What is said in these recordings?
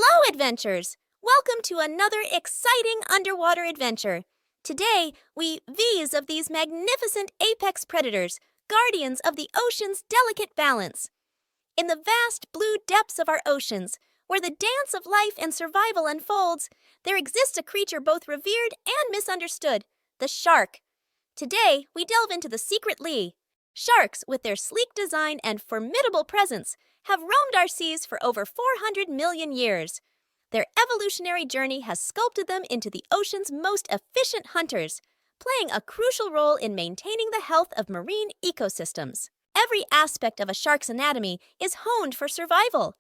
Hello, adventurers! Welcome to another exciting underwater adventure. Today, we V's of these magnificent apex predators, guardians of the ocean's delicate balance. In the vast blue depths of our oceans, where the dance of life and survival unfolds, there exists a creature both revered and misunderstood, the shark. Today, we delve into the secret lee. Sharks, with their sleek design and formidable presence, have roamed our seas for over 400 million years. Their evolutionary journey has sculpted them into the ocean's most efficient hunters, playing a crucial role in maintaining the health of marine ecosystems. Every aspect of a shark's anatomy is honed for survival.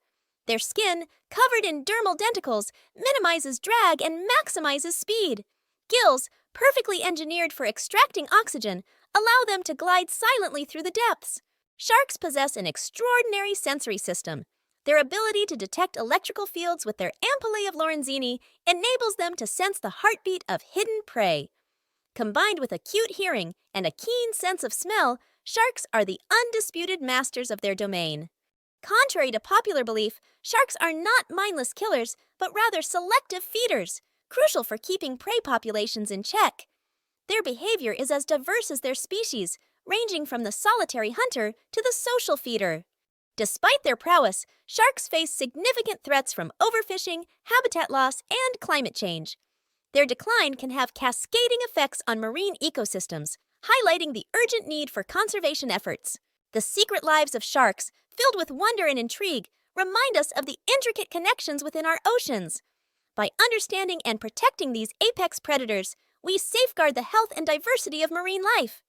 Their skin, covered in dermal denticles, minimizes drag and maximizes speed. Gills, perfectly engineered for extracting oxygen, allow them to glide silently through the depths. Sharks possess an extraordinary sensory system. Their ability to detect electrical fields with their ampullae of Lorenzini enables them to sense the heartbeat of hidden prey. Combined with acute hearing and a keen sense of smell, sharks are the undisputed masters of their domain. Contrary to popular belief, sharks are not mindless killers, but rather selective feeders, crucial for keeping prey populations in check. Their behavior is as diverse as their species, ranging from the solitary hunter to the social feeder. Despite their prowess, sharks face significant threats from overfishing, habitat loss, and climate change. Their decline can have cascading effects on marine ecosystems, highlighting the urgent need for conservation efforts. The secret lives of sharks, filled with wonder and intrigue, remind us of the intricate connections within our oceans. By understanding and protecting these apex predators, we safeguard the health and diversity of marine life.